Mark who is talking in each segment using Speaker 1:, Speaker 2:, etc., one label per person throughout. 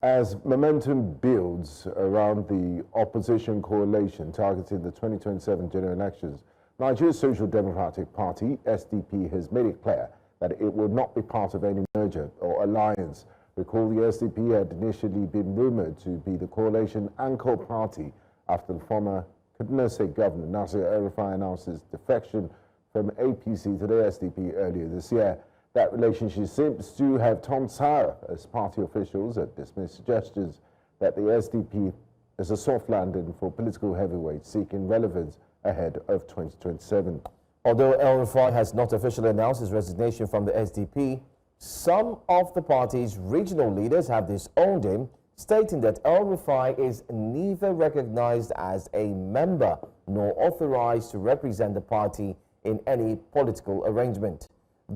Speaker 1: As momentum builds around the opposition coalition targeting the 2027 general elections, Nigeria's Social Democratic Party, SDP, has made it clear that it will not be part of any merger or alliance. Recall the SDP had initially been rumored to be the coalition anchor party after the former Kaduna State Governor Nasir El-Rufai announced his defection from APC to the SDP earlier this year. That relationship seems to have turned sour as party officials have dismissed suggestions that the SDP is a soft landing for political heavyweights seeking relevance ahead of 2027.
Speaker 2: Although El-Rufai has not officially announced his resignation from the SDP, some of the party's regional leaders have disowned him, stating that El-Rufai is neither recognized as a member nor authorized to represent the party in any political arrangement.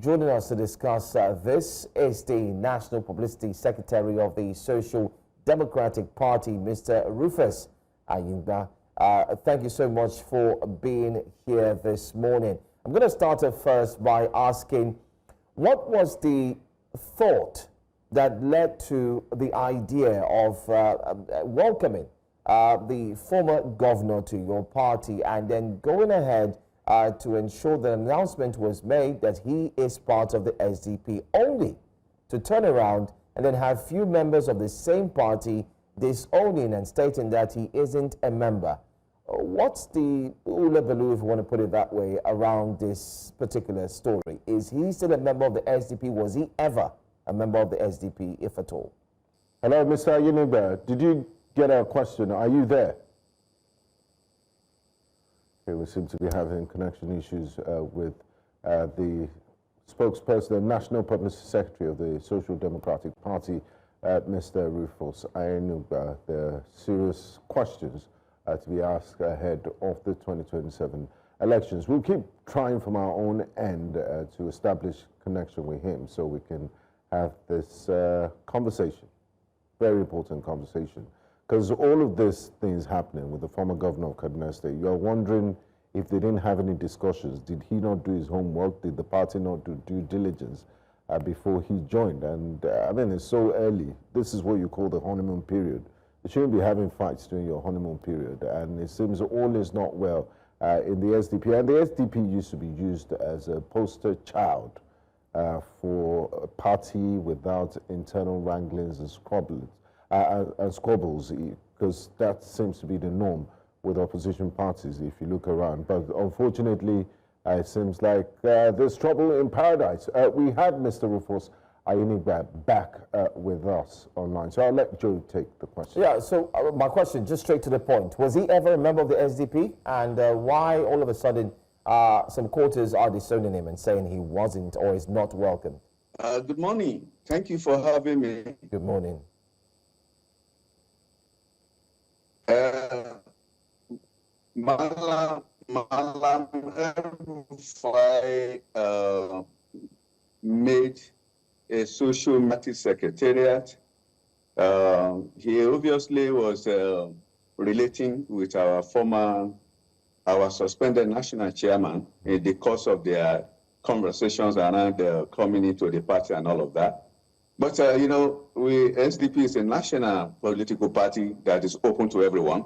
Speaker 2: Joining us to discuss this is the National Publicity Secretary of the Social Democratic Party, Mr. Rufus Aiyenigba. Thank you so much for being here this morning. I'm going to start off first by asking, what was the thought that led to the idea of welcoming the former governor to your party and then going ahead to ensure the announcement was made that he is part of the SDP, only to turn around and then have few members of the same party disowning and stating that he isn't a member? What's the ulabalu, if you want to put it that way, around this particular story? Is he still a member of the SDP? Was he ever a member of the SDP, if at all?
Speaker 1: Hello, Mr. Aiyenigba. Did you get our question? Are you there? Okay, we seem to be having connection issues with the spokesperson, the National Publicity Secretary of the Social Democratic Party, Mr. Rufus Aiyenigba. There are serious questions to be asked ahead of the 2027 elections. We'll keep trying from our own end to establish connection with him so we can have this conversation, very important conversation. Because all of these things happening with the former governor of Kaduna State, you're wondering if they didn't have any discussions. Did he not do his homework? Did the party not do due diligence before he joined? And I mean, it's so early. This is what you call the honeymoon period. You shouldn't be having fights during your honeymoon period. And it seems all is not well in the SDP. And the SDP used to be used as a poster child for a party without internal wranglings and squabbles, because that seems to be the norm with opposition parties if you look around. But unfortunately, it seems like there's trouble in paradise. We have Mr. Rufus Aiyenigba back with us online. So I'll let Joe take the question.
Speaker 2: Yeah, so my question, just straight to the point. Was he ever a member of the SDP? And why all of a sudden some quarters are disowning him and saying he wasn't or is not welcome?
Speaker 3: Good morning. Thank you for having me.
Speaker 2: Good morning.
Speaker 3: Malam El-Rufai made a social matters secretariat. He obviously was relating with our suspended national chairman in the course of their conversations around coming into the party and all of that. But, you know, SDP is a national political party that is open to everyone.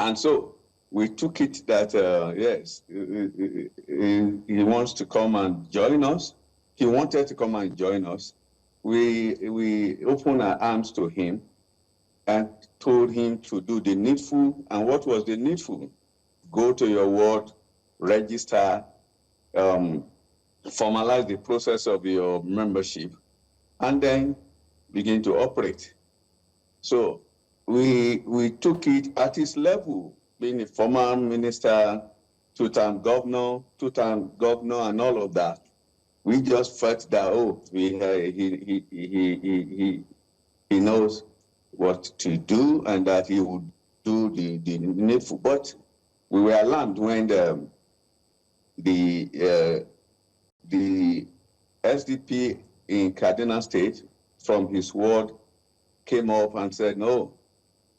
Speaker 3: And so we took it that, yes, he wants to come and join us. He wanted to come and join us. We opened our arms to him and told him to do the needful. And what was the needful? Go to your ward, register, formalize the process of your membership, and then begin to operate. So we took it at his level, being a former minister, two-time governor, and all of that. We just felt that, oh, he knows what to do and that he would do the needful. But we were alarmed when the SDP in Kaduna State, from his ward, came up and said, no,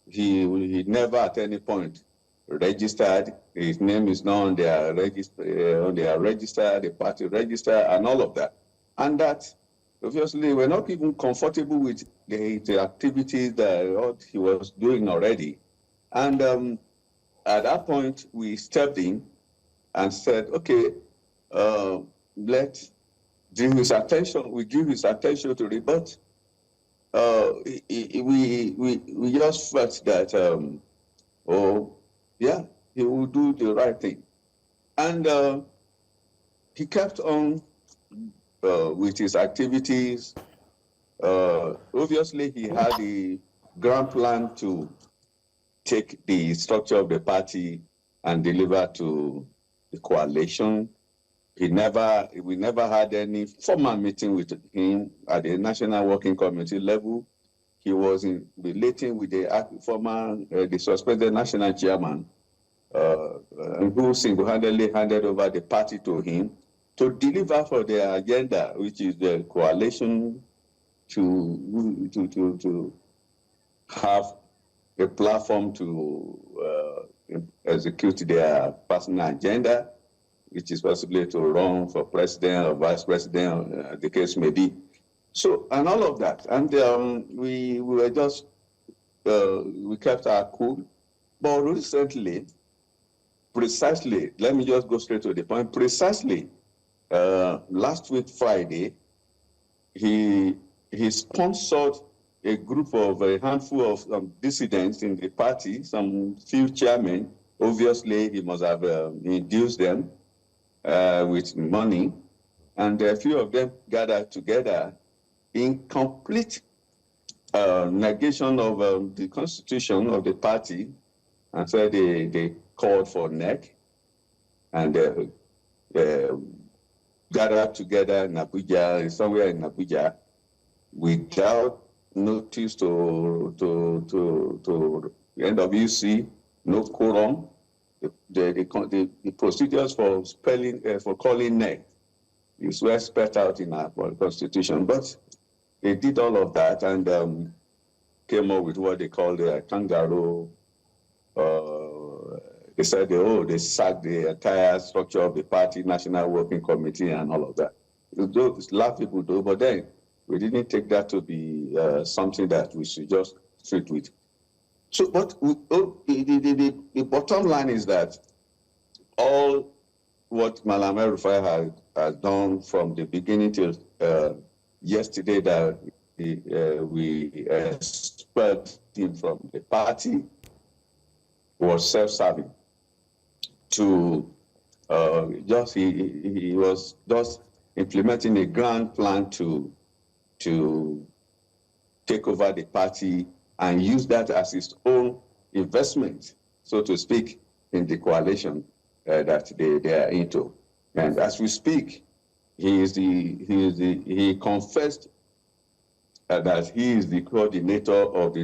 Speaker 3: he never at any point registered. His name is not on their register, the party register, and all of that. And that, obviously, we're not even comfortable with the activities that what he was doing already. And at that point, we stepped in and said, okay, let's give his attention. We give his attention to it, but we just felt that, oh, yeah, he will do the right thing. And he kept on with his activities. Obviously, he had the grand plan to take the structure of the party and deliver to the coalition. We never had any formal meeting with him at the National Working Committee level. He was relating with the the suspended national chairman, who single-handedly handed over the party to him to deliver for their agenda, which is the coalition to have a platform to execute their personal agenda, which is possibly to run for president or vice president, the case may be. So, and all of that. And we were just, we kept our cool. But recently, precisely, let me just go straight to the point, precisely last week, Friday, he sponsored a group of a handful of dissidents in the party, some few chairmen. Obviously, he must have induced them with money, and a few of them gathered together in complete negation of the constitution of the party, and so they called for neck, and gathered together in Abuja, somewhere in Abuja, without notice to NWC, no quorum. The procedures for calling neck is well spelled out in our constitution, but they did all of that and came up with what they call the kangaroo. They said, they sacked the entire structure of the party, National Working Committee, and all of that. It's a lot of people do, but then we didn't take that to be something that we should just treat with. So, but the bottom line is that all what Malam El-Rufai has done from the beginning till yesterday, that we expelled him from the party, was self-serving. He was just implementing a grand plan to take over the party and use that as his own investment, so to speak, in the coalition that they are into. And as we speak, he confessed that he is the coordinator of the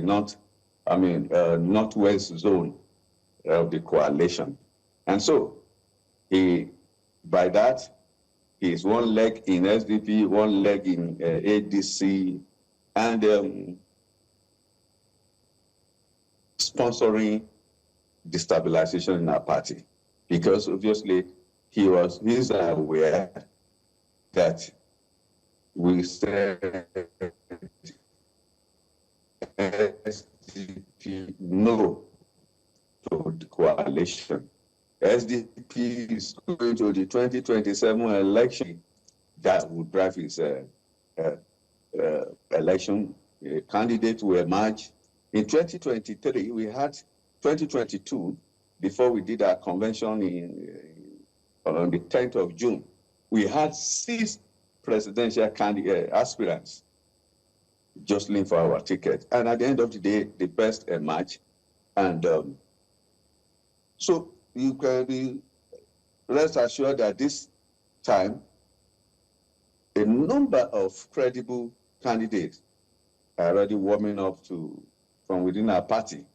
Speaker 3: Northwest zone of the coalition. And so by that, he is one leg in SDP, one leg in ADC, and sponsoring destabilization in our party, because obviously he's aware that we said SDP no to the coalition. SDP is going to the 2027 election that will drive his election. A candidate will emerge. In 2023, we had 2022, before we did our convention on the 10th of June, we had 6 presidential aspirants jostling for our ticket. And at the end of the day, the best emerged. And so you can be rest assured that this time, a number of credible candidates are already warming up from within our party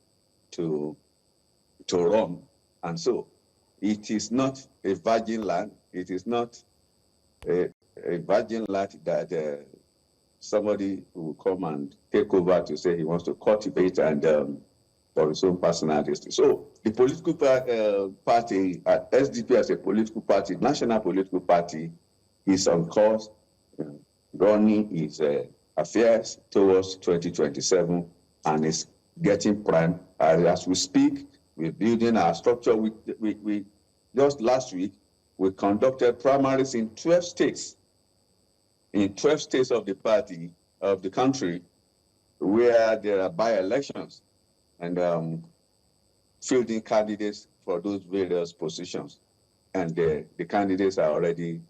Speaker 3: to run. And so it is not a virgin land. It is not a virgin land that somebody will come and take over to say he wants to cultivate and for his own personality. So the political party, SDP as a political national political party, is on course. Running is affairs towards 2027 and is getting primed. As we speak, we're building our structure. We just last week, we conducted primaries in 12 states. In 12 states of the party, of the country, where there are by-elections and fielding candidates for those various positions. And the candidates are already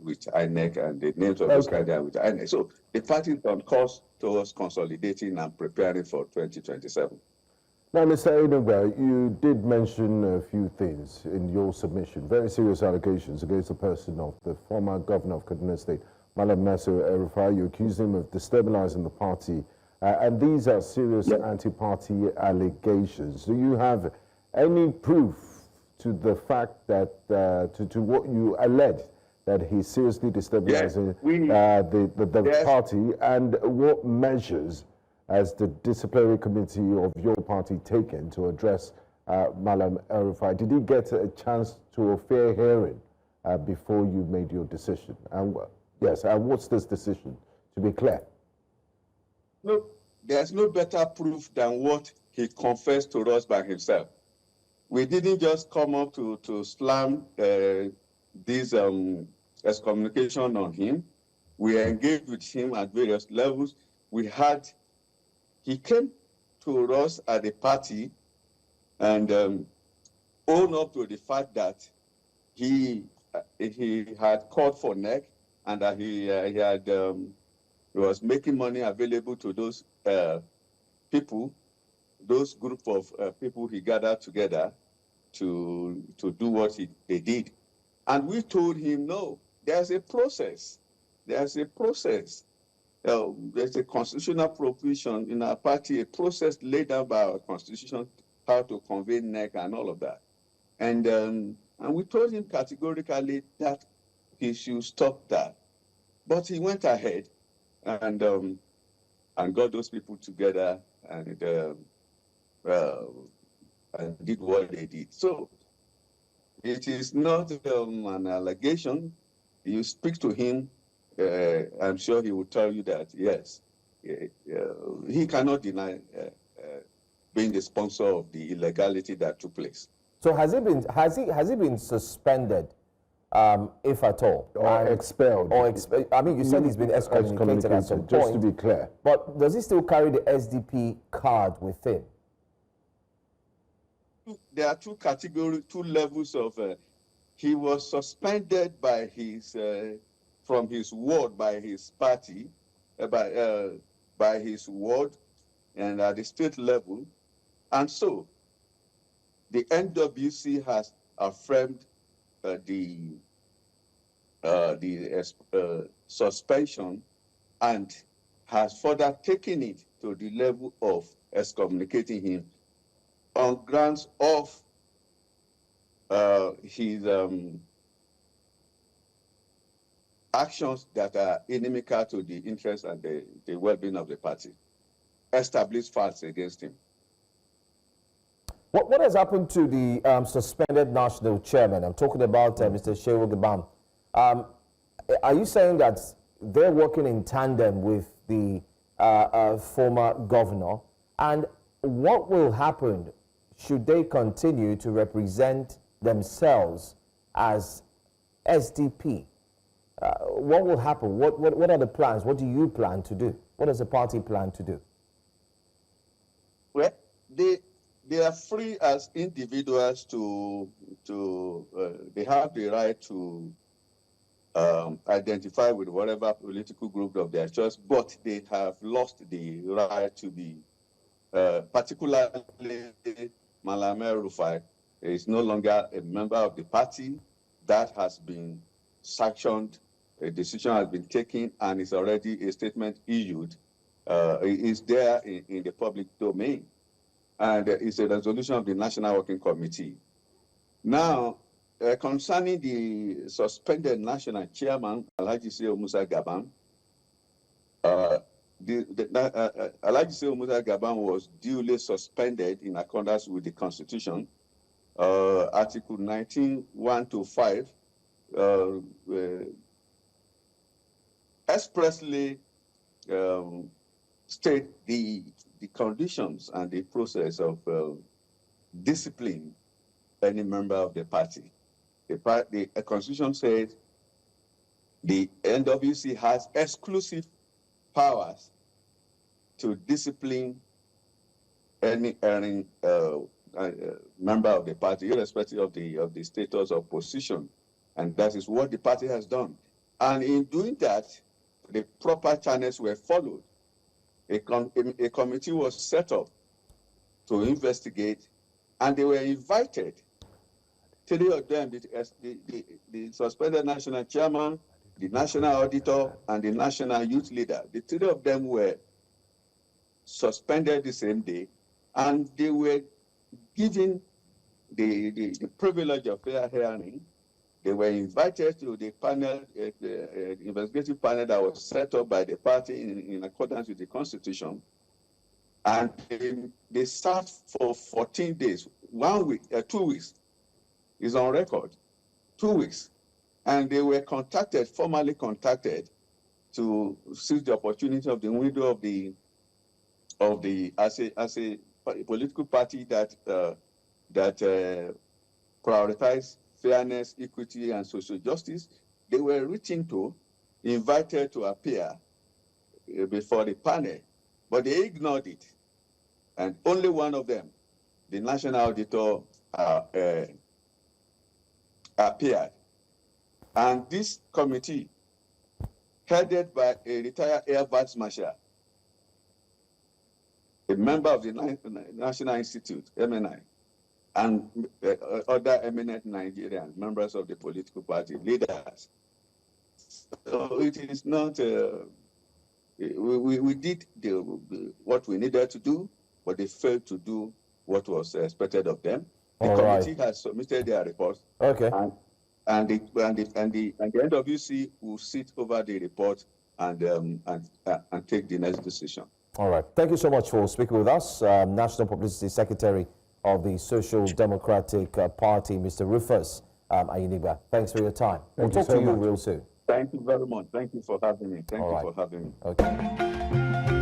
Speaker 3: with INEC, and the names of those candidates are with INEC. So the party is on course towards consolidating and preparing for 2027.
Speaker 1: Now, Mr. Aiyenigba, you did mention a few things in your submission, very serious allegations against the person of the former governor of Kaduna State, Malam Nasir El-Rufai. You accused him of destabilizing the party, and these are serious anti-party allegations. Do you have any proof to the fact that, to what you allege, that he's seriously destabilizing the party, and what measures has the disciplinary committee of your party taken to address Malam El-Rufai? Did he get a chance to a fair hearing before you made your decision? And yes, and what's this decision, to be clear?
Speaker 3: Look, there's no better proof than what he confessed to us by himself. We didn't just come up to slam this excommunication on him. We engaged with him at various levels. He came to us at the party and owned up to the fact that he had called for NEC and that he was making money available to those people, those group of people he gathered together to do what they did. And we told him, no, there's a process. There's a process. There's a constitutional provision in our party, a process laid down by our constitution, how to convey NEC and all of that. And we told him categorically that he should stop that. But he went ahead and got those people together and did what they did. So it is not an allegation. You speak to him, I'm sure he will tell you that, yes, he cannot deny being the sponsor of the illegality that took place.
Speaker 2: So has he been suspended, if at all?
Speaker 1: Or expelled?
Speaker 2: I mean, you said he's been excommunicated at some point.
Speaker 1: Just to be clear.
Speaker 2: But does he still carry the SDP card with him?
Speaker 3: There are two levels of, he was suspended by his, from his ward, by his party, by his ward, and at the state level. And so the NWC has affirmed the suspension and has further taken it to the level of excommunicating him on grounds of his actions that are inimical to the interests and the well-being of the party. Established facts against him.
Speaker 2: What has happened to the suspended national chairman? I'm talking about Mr. Shehu Gabam. Are you saying that they're working in tandem with the former governor? And what will happen should they continue to represent themselves as SDP? What will happen? What are the plans? What do you plan to do? What does the party plan to do?
Speaker 3: Well, they are free as individuals they have the right to identify with whatever political group of their choice, but they have lost the right to be, particularly Malam El-Rufai is no longer a member of the party. That has been sanctioned, a decision has been taken, and is already a statement issued. It is there in the public domain. And it's a resolution of the National Working Committee. Now, concerning the suspended national chairman, Alhaji Shehu Musa Gabam, Alhaji Shehu Musa Gabam was duly suspended in accordance with the Constitution. Article 19(1)(5) expressly state the conditions and the process of discipline any member of the party. The Constitution says the NWC has exclusive powers to discipline any member of the party, irrespective of the status or position, and that is what the party has done. And in doing that, the proper channels were followed. A committee was set up to investigate, and they were invited. 3 of them, the suspended national chairman, the national auditor, and the national youth leader. The 3 of them were suspended the same day, and they were given the privilege of fair hearing. They were invited to the panel, the investigative panel that was set up by the party in accordance with the Constitution. And they sat for 14 days, 1 week, 2 weeks, is on record, 2 weeks. And they were formally contacted to seize the opportunity of the window as a political party that prioritize fairness, equity, and social justice. They were written to, invited to appear before the panel, but they ignored it. And only one of them, the national auditor, appeared. And this committee, headed by a retired Air Vice Marshal, a member of the National Institute, MNI, and other eminent Nigerians, members of the political party, leaders. So it is not, we did what we needed to do, but they failed to do what was expected of them. The committee has submitted their report.
Speaker 2: Okay.
Speaker 3: And the NWC will sit over the report and take the next decision.
Speaker 2: All right. Thank you so much for speaking with us. National Publicity Secretary of the Social Democratic Party, Mr. Rufus Aiyenigba. Thanks for your time. We'll talk to you real soon.
Speaker 3: Thank you very much. Thank you for having me. Thank you for having me.
Speaker 2: Okay.